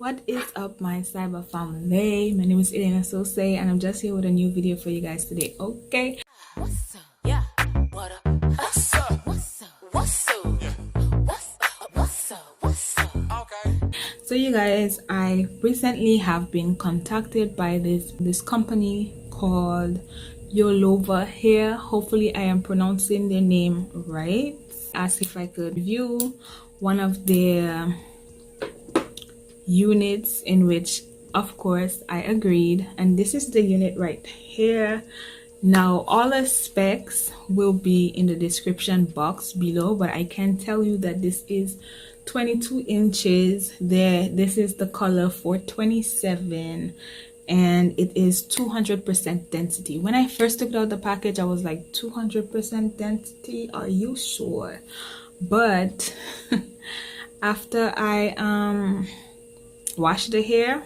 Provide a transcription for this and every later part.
What is up, my cyber family? My name is Elena Sose, and I'm just here with a new video for you guys today. Okay, What's up? Yeah. What up? What's up? What's up? What's up? What's up? What's up? Okay. so you guys, I recently have been contacted by this company called Yolova here. Hopefully I am pronouncing their name right. Asked if I could review one of their units, in which of course I agreed, and this is the unit right here. Now all the specs will be in the description box below, but I can tell you that this is 22 inches there. This is the color 427 and it is 200% density. When I first took out the package, I was like, 200% density, are you sure? But after I washed the hair,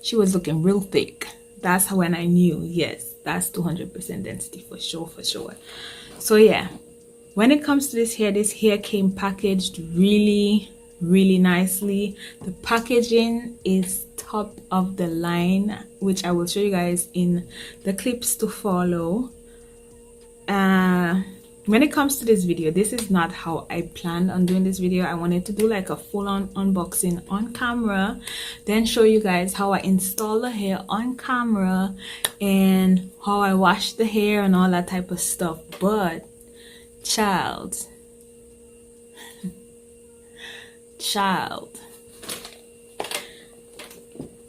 she was looking real thick. That's when I knew, yes, that's 200% density for sure. So yeah, when it comes to this hair came packaged really nicely. The packaging is top of the line, which I will show you guys in the clips to follow. When it comes to this video, this is not how I planned on doing this video. I wanted to do like a full-on unboxing on camera, then show you guys how I install the hair on camera and how I wash the hair and all that type of stuff. But child,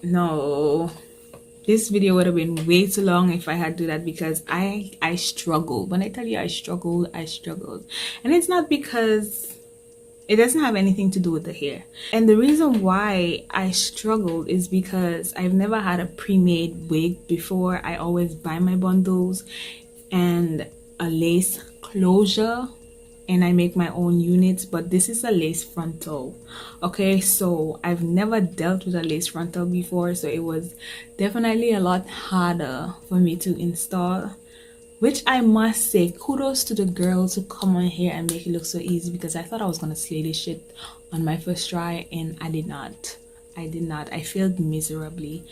no, this video would have been way too long if I had to do that, because I struggled. When I tell you I struggled, and it's not because it doesn't have anything to do with the hair. And the reason why I struggled is because I've never had a pre-made wig before. I always buy my bundles and a lace closure, and I make my own units, but this is a lace frontal. Okay, so I've never dealt with a lace frontal before, so it was definitely a lot harder for me to install, which I must say, kudos to the girls who come on here and make it look so easy, because I thought I was gonna slay this shit on my first try, and I did not. I failed miserably,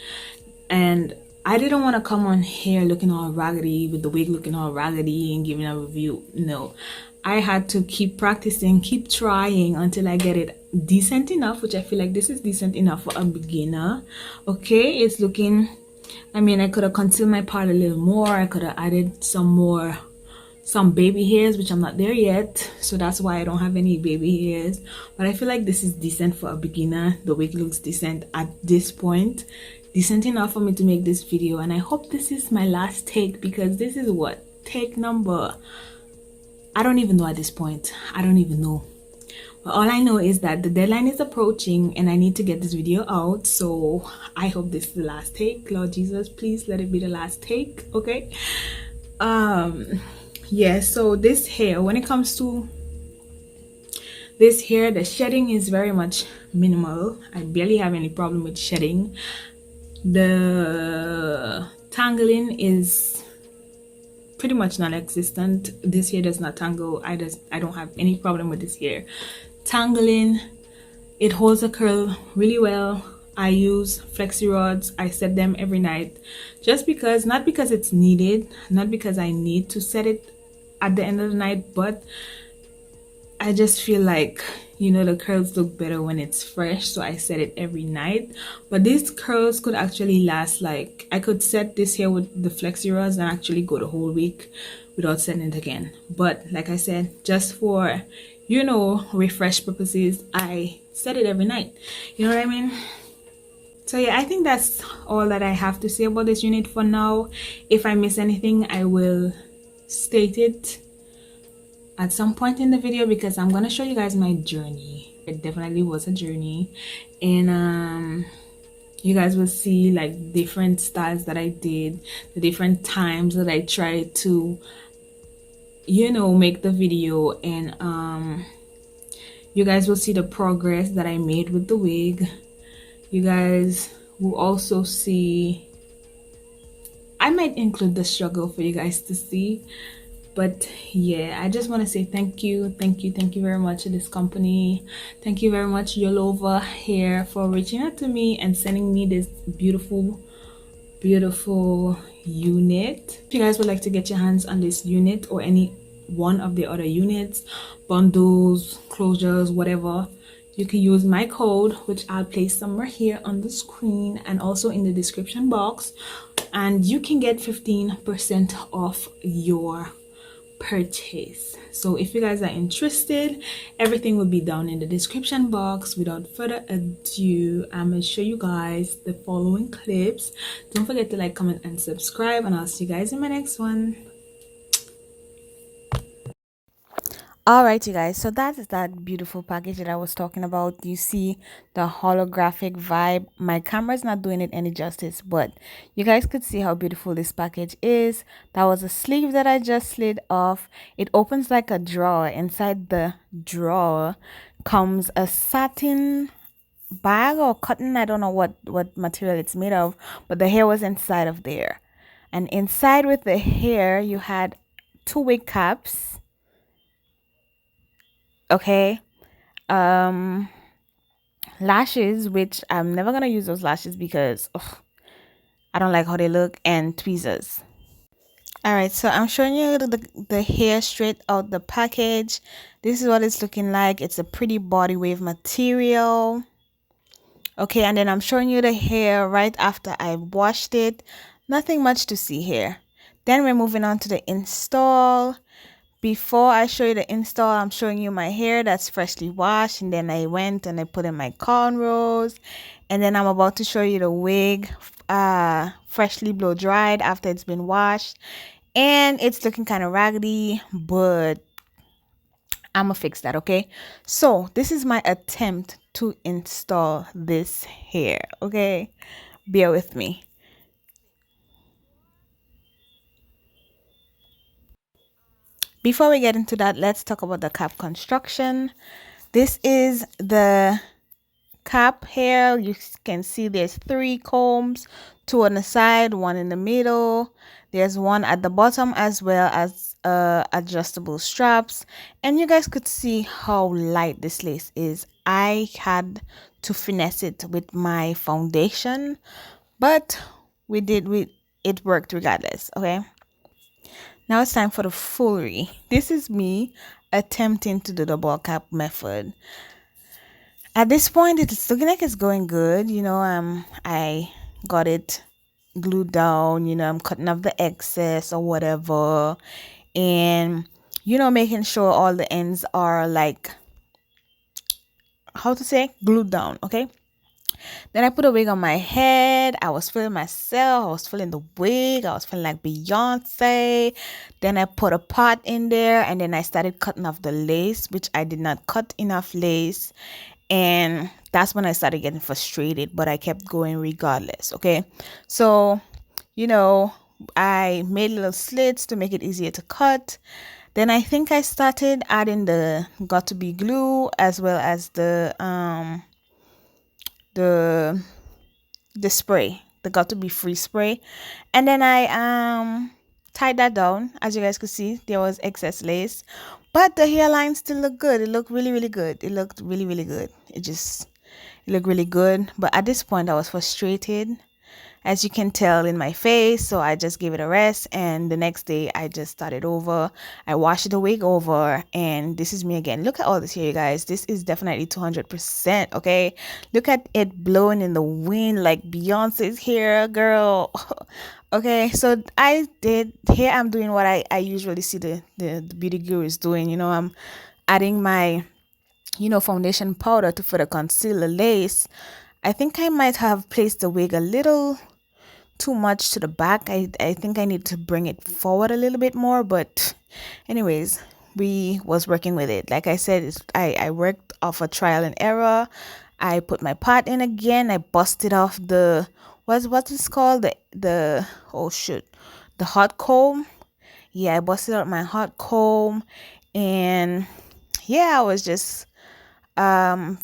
and I didn't want to come on here looking all raggedy, with the wig looking all raggedy and giving a review. No, I had to keep practicing, keep trying until I get it decent enough, which I feel like this is decent enough for a beginner. Okay, it's looking, I mean, I could have concealed my part a little more. I could have added some baby hairs, which I'm not there yet, so that's why I don't have any baby hairs. But I feel like this is decent for a beginner. The wig looks decent at this point, decent enough for me to make this video. And I hope this is my last take, because this is what, take number, I don't even know at this point. I don't even know. But all I know is that the deadline is approaching and I need to get this video out. So I hope this is the last take. Lord Jesus, please let it be the last take. Okay. Yeah, so this hair, when it comes to this hair, the shedding is very much minimal. I barely have any problem with shedding. The tangling is pretty much non-existent. This hair does not tangle. I don't have any problem with this hair tangling. It holds the curl really well. I use flexi rods. I set them every night, just because, not because it's needed, not because I need to set it at the end of the night, but I just feel like, you know, the curls look better when it's fresh, so I set it every night. But these curls could actually last, like, I could set this hair with the flexi rods and actually go the whole week without setting it again. But like I said, just for, you know, refresh purposes, I set it every night. You know what I mean? So yeah, I think that's all that I have to say about this unit for now. If I miss anything, I will state it at some point in the video, because I'm gonna show you guys my journey. It definitely was a journey, and you guys will see like different styles that I did, the different times that I tried to, you know, make the video, and you guys will see the progress that I made with the wig. You guys will also see, I might include the struggle for you guys to see. But yeah, I just want to say thank you very much to this company. Thank you very much, Yolova here, for reaching out to me and sending me this beautiful unit. If you guys would like to get your hands on this unit or any one of the other units, bundles, closures, whatever, you can use my code, which I'll place somewhere here on the screen and also in the description box, and you can get 15% off your purchase. So if you guys are interested, everything will be down in the description box. Without further ado, I'm gonna show you guys the following clips. Don't forget to like, comment, and subscribe, and I'll see you guys in my next one. All right, you guys. So that is that beautiful package that I was talking about. You see the holographic vibe. My camera's not doing it any justice, but you guys could see how beautiful this package is. That was a sleeve that I just slid off. It opens like a drawer. Inside the drawer comes a satin bag or cotton. I don't know what material it's made of, but the hair was inside of there. And inside with the hair, you had two wig caps. Okay, um lashes, which I'm never gonna use those lashes because ugh, I don't like how they look, and tweezers. All right, so I'm showing you the hair straight out the package. This is what it's looking like. It's a pretty body wave material. Okay, and then I'm showing you the hair right after I washed it. Nothing much to see here. Then we're moving on to the install. Before I show you the install, I'm showing you my hair that's freshly washed, and then I went and I put in my cornrows, and then I'm about to show you the wig freshly blow dried after it's been washed, and it's looking kind of raggedy, but I'm gonna fix that. Okay, so this is my attempt to install this hair. Okay, bear with me. Before we get into that, let's talk about the cap construction. This is the cap here. You can see there's three combs, two on the side, one in the middle. There's one at the bottom as well as adjustable straps, and you guys could see how light this lace is. I had to finesse it with my foundation, but we it worked regardless. Okay, now it's time for the foolery. This is me attempting to do the ball cap method. At this point, it's looking like it's going good. I got it glued down. I'm cutting off the excess or whatever, and making sure all the ends are like, how to say, glued down. Okay. Then I put a wig on my head. I was feeling myself. I was feeling the wig. I was feeling like Beyonce. Then I put a pot in there, and then I started cutting off the lace, which I did not cut enough lace. And that's when I started getting frustrated, but I kept going regardless. Okay. So, I made little slits to make it easier to cut. Then I think I started adding the got to be glue as well as the the spray, the got to be free spray. And then I tied that down. As you guys could see, there was excess lace, but the hairline still looked good. It looked really, really good. It looked really, really good. It looked really good. But at this point, I was frustrated, as you can tell in my face. So I just gave it a rest, and the next day I just started over. I washed the wig over, and this is me again. Look at all this here, you guys. This is definitely 200%. Okay, look at it blowing in the wind like Beyonce's hair, girl. Okay, so I did here. I'm doing what I usually see the beauty gurus doing. I'm adding my foundation powder to further conceal the lace. I think I might have placed the wig a little too much to the back. I think I need to bring it forward a little bit more, but anyways, we was working with it. Like I said, I worked off a trial and error. I put my pot in again. I busted off the what's this called, the oh shoot, the hot comb. Yeah, I busted out my hot comb, and yeah, I was just um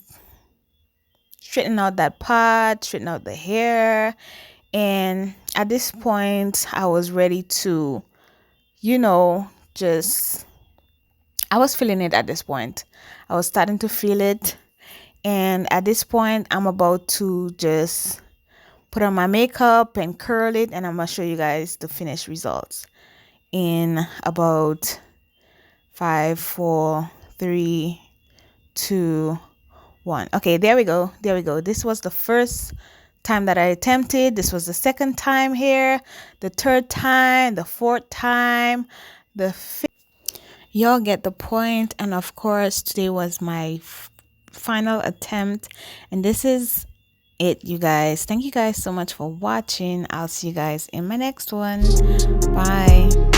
straighten out that pot, straighten out the hair. And at this point, I was ready to, you know, just, I was feeling it at this point. I was starting to feel it. And at this point, I'm about to just put on my makeup and curl it. And I'm going to show you guys the finished results in about 5, 4, 3, 2, 1. Okay, there we go. There we go. This was the first time that I attempted. This was the second time here, the third time, the fourth time, the fifth. Y'all get the point. And of course, today was my final attempt. And this is it, you guys. Thank you guys so much for watching. I'll see you guys in my next one. Bye.